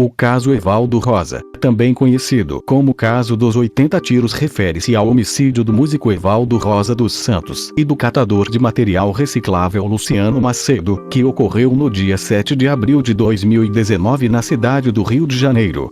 O caso Evaldo Rosa, também conhecido como caso dos 80 tiros, refere-se ao homicídio do músico Evaldo Rosa dos Santos e do catador de material reciclável Luciano Macedo, que ocorreu no dia 7 de abril de 2019 na cidade do Rio de Janeiro.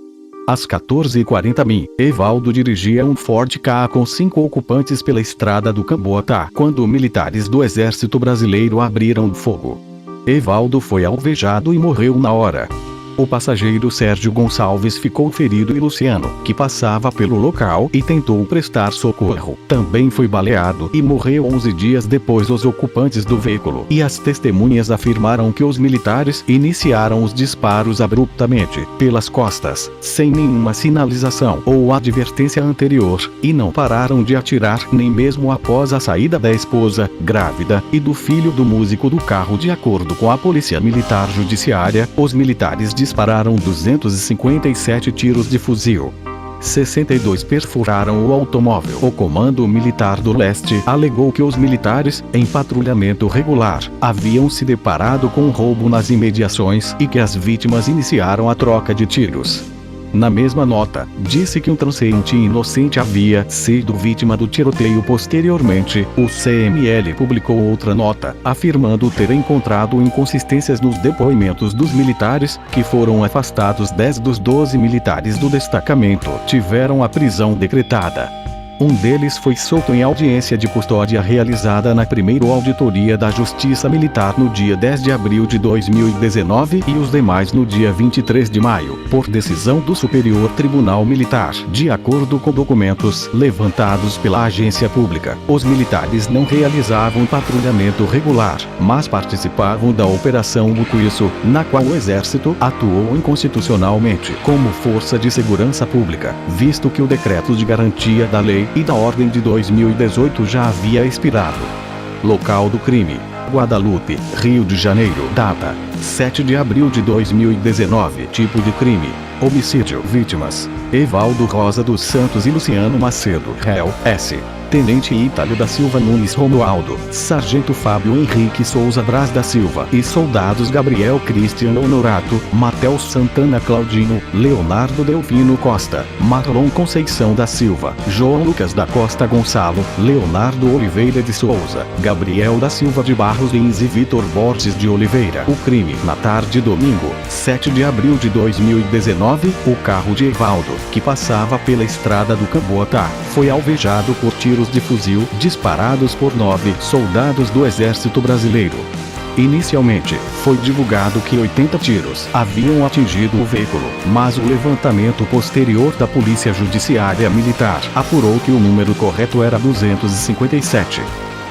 Às 14h40 min, Evaldo dirigia um Ford Ka com 5 ocupantes pela estrada do Camboatá, quando militares do Exército Brasileiro abriram fogo. Evaldo foi alvejado e morreu na hora. O passageiro Sérgio Gonçalves ficou ferido e Luciano, que passava pelo local e tentou prestar socorro, também foi baleado e morreu 11 dias depois. Os ocupantes do veículo e as testemunhas afirmaram que os militares iniciaram os disparos abruptamente, pelas costas, sem nenhuma sinalização ou advertência anterior, e não pararam de atirar nem mesmo após a saída da esposa, grávida, e do filho do músico do carro. De acordo com a Polícia Militar Judiciária, os militares dispararam 257 tiros de fuzil. 62 perfuraram o automóvel. O Comando Militar do Leste alegou que os militares, em patrulhamento regular, haviam se deparado com um roubo nas imediações e que as vítimas iniciaram a troca de tiros. Na mesma nota, disse que um transeunte inocente havia sido vítima do tiroteio. Posteriormente, o CML publicou outra nota, afirmando ter encontrado inconsistências nos depoimentos dos militares, que foram afastados. 10 dos 12 militares do destacamento tiveram a prisão decretada. Um deles foi solto em audiência de custódia realizada na primeira auditoria da Justiça Militar no dia 10 de abril de 2019 e os demais no dia 23 de maio, por decisão do Superior Tribunal Militar. De acordo com documentos levantados pela agência pública, os militares não realizavam patrulhamento regular, mas participavam da Operação Bucuiço, na qual o Exército atuou inconstitucionalmente como força de segurança pública, visto que o decreto de garantia da lei e da ordem de 2018 já havia expirado. Local do crime: Guadalupe, Rio de Janeiro. Data: 7 de abril de 2019. Tipo de crime: homicídio. Vítimas: Evaldo Rosa dos Santos e Luciano Macedo. Réu: S. Tenente Ítalo da Silva Nunes Romualdo, Sargento Fábio Henrique Souza Braz da Silva e soldados Gabriel Cristiano Honorato, Matheus Santana Claudino, Leonardo Delfino Costa, Marlon Conceição da Silva, João Lucas da Costa Gonçalo, Leonardo Oliveira de Souza, Gabriel da Silva de Barros Lins e Vitor Borges de Oliveira. O crime: na tarde domingo, 7 de abril de 2019, o carro de Evaldo, que passava pela estrada do Camboatá, foi alvejado por tiros de fuzil disparados por 9 soldados do Exército Brasileiro. Inicialmente, foi divulgado que 80 tiros haviam atingido o veículo, mas o levantamento posterior da Polícia Judiciária Militar apurou que o número correto era 257.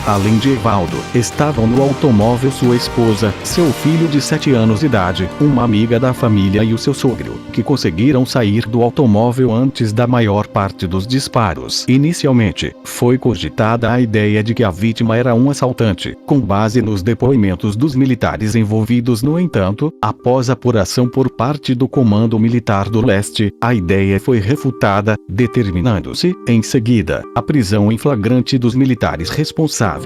Além de Evaldo, estavam no automóvel sua esposa, seu filho de 7 anos de idade, uma amiga da família e o seu sogro, que conseguiram sair do automóvel antes da maior parte dos disparos. Inicialmente, foi cogitada a ideia de que a vítima era um assaltante, com base nos depoimentos dos militares envolvidos. No entanto, após apuração por parte do Comando Militar do Leste, a ideia foi refutada, determinando-se, em seguida, a prisão em flagrante dos militares responsáveis.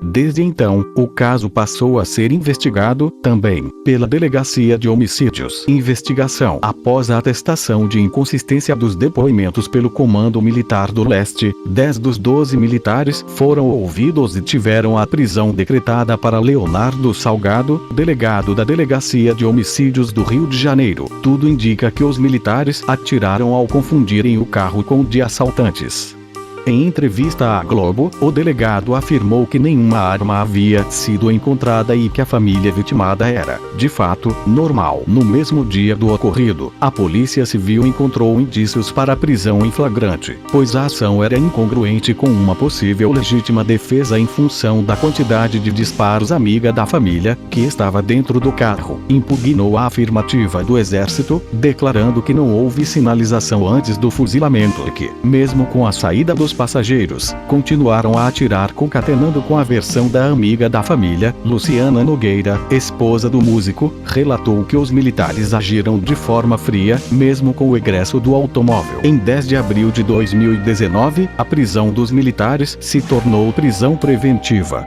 Desde então, o caso passou a ser investigado, também, pela Delegacia de Homicídios. Investigação. Após a atestação de inconsistência dos depoimentos pelo Comando Militar do Leste, 10 dos 12 militares foram ouvidos e tiveram a prisão decretada para Leonardo Salgado, delegado da Delegacia de Homicídios do Rio de Janeiro. Tudo indica que os militares atiraram ao confundirem o carro com o de assaltantes. Em entrevista à Globo, o delegado afirmou que nenhuma arma havia sido encontrada e que a família vitimada era, de fato, normal. No mesmo dia do ocorrido, a Polícia Civil encontrou indícios para a prisão em flagrante, pois a ação era incongruente com uma possível legítima defesa em função da quantidade de disparos. A amiga da família, que estava dentro do carro, impugnou a afirmativa do Exército, declarando que não houve sinalização antes do fuzilamento e que, mesmo com a saída dos passageiros, continuaram a atirar, concatenando com a versão da amiga da família. Luciana Nogueira, esposa do músico, relatou que os militares agiram de forma fria, mesmo com o egresso do automóvel. Em 10 de abril de 2019, a prisão dos militares se tornou prisão preventiva.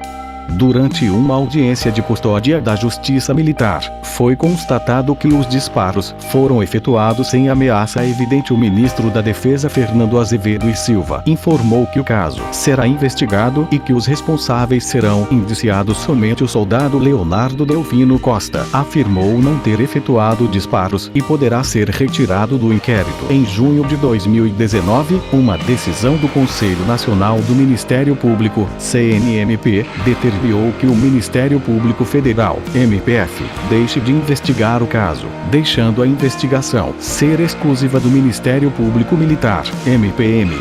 Durante uma audiência de custódia da Justiça Militar, foi constatado que os disparos foram efetuados sem ameaça evidente. O ministro da Defesa, Fernando Azevedo e Silva, informou que o caso será investigado e que os responsáveis serão indiciados. Somente o soldado Leonardo Delfino Costa afirmou não ter efetuado disparos e poderá ser retirado do inquérito. Em junho de 2019, uma decisão do Conselho Nacional do Ministério Público, CNMP, determinou que o Ministério Público Federal, MPF, deixe de investigar o caso, deixando a investigação ser exclusiva do Ministério Público Militar, MPM.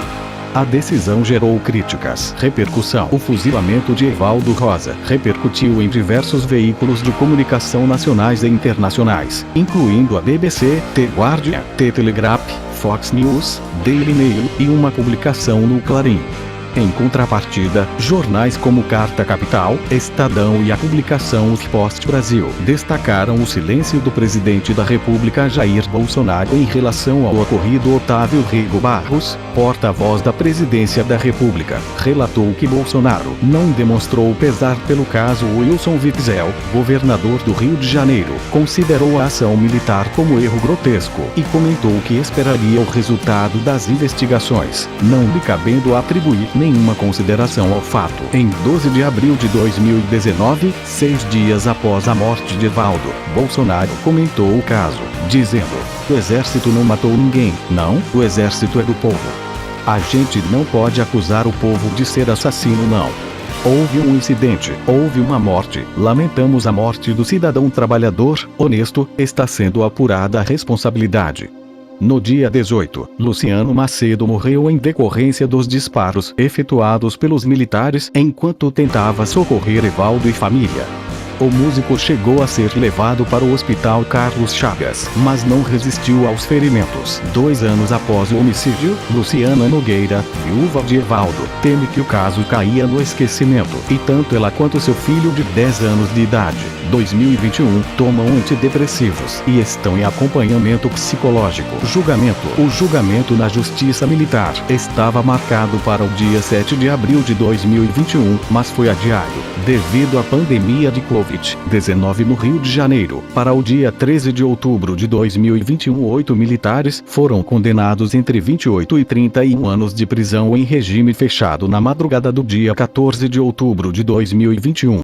A decisão gerou críticas. Repercussão. O fuzilamento de Evaldo Rosa repercutiu em diversos veículos de comunicação nacionais e internacionais, incluindo a BBC, The Guardian, The Telegraph, Fox News, Daily Mail e uma publicação no Clarim. Em contrapartida, jornais como Carta Capital, Estadão e a publicação UFPost Brasil destacaram o silêncio do presidente da República Jair Bolsonaro em relação ao ocorrido. Otávio Rego Barros, porta-voz da Presidência da República, relatou que Bolsonaro não demonstrou pesar pelo caso. Wilson Witzel, governador do Rio de Janeiro, considerou a ação militar como erro grotesco e comentou que esperaria o resultado das investigações, não lhe cabendo atribuir nenhuma consideração ao fato. Em 12 de abril de 2019, 6 dias após a morte de Evaldo, Bolsonaro comentou o caso, dizendo: "O exército não matou ninguém, não, o exército é do povo. A gente não pode acusar o povo de ser assassino, não. Houve um incidente, houve uma morte, lamentamos a morte do cidadão trabalhador, honesto, está sendo apurada a responsabilidade." No dia 18, Luciano Macedo morreu em decorrência dos disparos efetuados pelos militares enquanto tentava socorrer Evaldo e família. O músico chegou a ser levado para o Hospital Carlos Chagas, mas não resistiu aos ferimentos. 2 anos após o homicídio, Luciana Nogueira, viúva de Evaldo, teme que o caso caia no esquecimento, e tanto ela quanto seu filho de 10 anos de idade, 2021, tomam antidepressivos e estão em acompanhamento psicológico. Julgamento. O julgamento na Justiça Militar estava marcado para o dia 7 de abril de 2021, mas foi adiado, devido à pandemia de Covid-19 no Rio de Janeiro, para o dia 13 de outubro de 2021. 8 militares foram condenados entre 28 e 31 anos de prisão em regime fechado na madrugada do dia 14 de outubro de 2021.